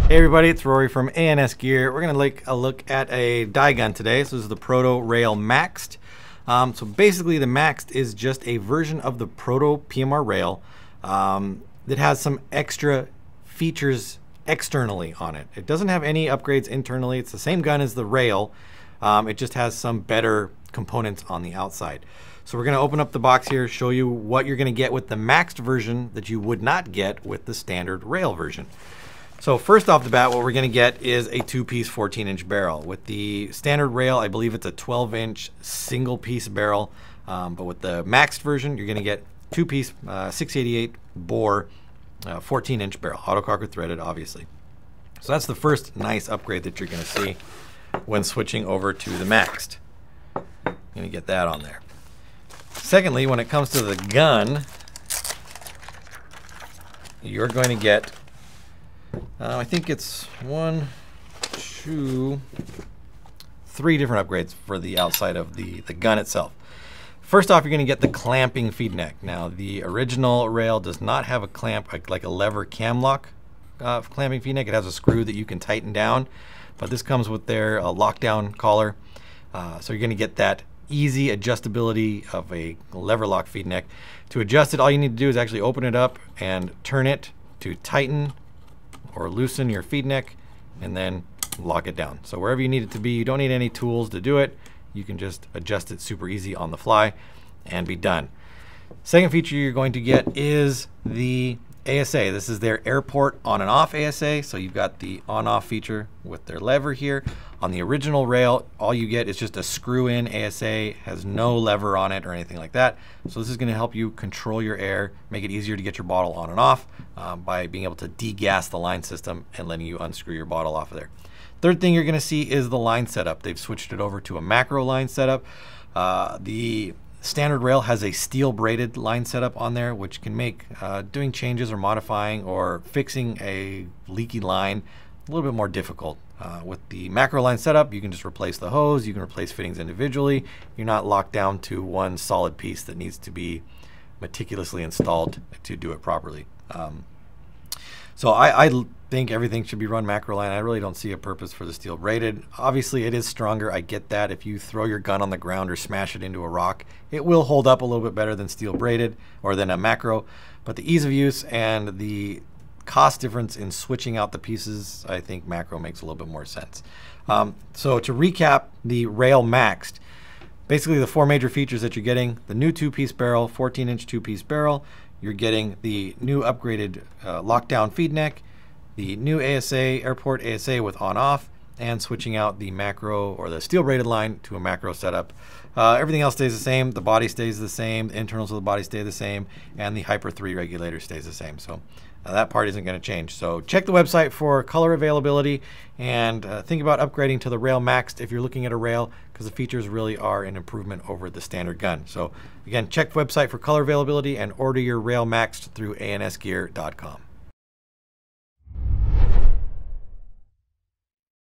Hey everybody, it's Rory from ANSgear. We're going to take a look at a die gun today. So this is the Proto Rail MaXXed. So basically the MaXXed is just a version of the Proto PMR rail that has some extra features externally on it. It doesn't have any upgrades internally. It's the same gun as the rail. It just has some better components on the outside. So we're going to open up the box here, show you what you're going to get with the MaXXed version that you would not get with the standard rail version. So first off the bat, what we're going to get is a two-piece 14-inch barrel. With the standard rail, I believe it's a 12-inch single-piece barrel. But with the MaXXed version, you're going to get two-piece 688 bore 14-inch barrel, autococker threaded, obviously. So that's the first nice upgrade that you're going to see when switching over to the MaXXed. I'm going to get that on there. Secondly, when it comes to the gun, you're going to get I think it's 1, 2, 3 different upgrades for the outside of the gun itself. First off, you're going to get the clamping feed neck. Now, the original rail does not have a clamp, like a lever cam lock clamping feed neck. It has a screw that you can tighten down, but this comes with their lockdown collar. So you're going to get that easy adjustability of a lever lock feed neck. To adjust it, all you need to do is actually open it up and turn it to tighten or loosen your feed neck, and then lock it down. So wherever you need it to be, you don't need any tools to do it. You can just adjust it super easy on the fly and be done. Second feature you're going to get is the ASA. This is their airport on and off ASA. So you've got the on-off feature with their lever here. On the original rail, all you get is just a screw-in ASA, has no lever on it or anything like that. So this is going to help you control your air, make it easier to get your bottle on and off by being able to degas the line system and letting you unscrew your bottle off of there. Third thing you're going to see is the line setup. They've switched it over to a macro line setup. The standard rail has a steel braided line setup on there, which can make doing changes or modifying or fixing a leaky line a little bit more difficult. With the macro line setup, you can just replace the hose, you can replace fittings individually. You're not locked down to one solid piece that needs to be meticulously installed to do it properly. So I think everything should be run macro line. I really don't see a purpose for the steel braided. Obviously it is stronger, I get that. If you throw your gun on the ground or smash it into a rock, it will hold up a little bit better than steel braided or than a macro. But the ease of use and the cost difference in switching out the pieces, I think macro makes a little bit more sense. So to recap the rail MaXXed, basically the 4 major features that you're getting: the new two-piece barrel, 14-inch two-piece barrel. You're getting the new upgraded lockdown feed neck, the new ASA, airport ASA with on-off, and switching out the macro or the steel braided line to a macro setup. Everything else stays the same. The body stays the same. The internals of the body stay the same, and the Hyper 3 regulator stays the same. So that part isn't going to change. So check the website for color availability, and think about upgrading to the rail MaXXed if you're looking at a rail, because the features really are an improvement over the standard gun. So again, check the website for color availability and order your rail MaXXed through ANSgear.com.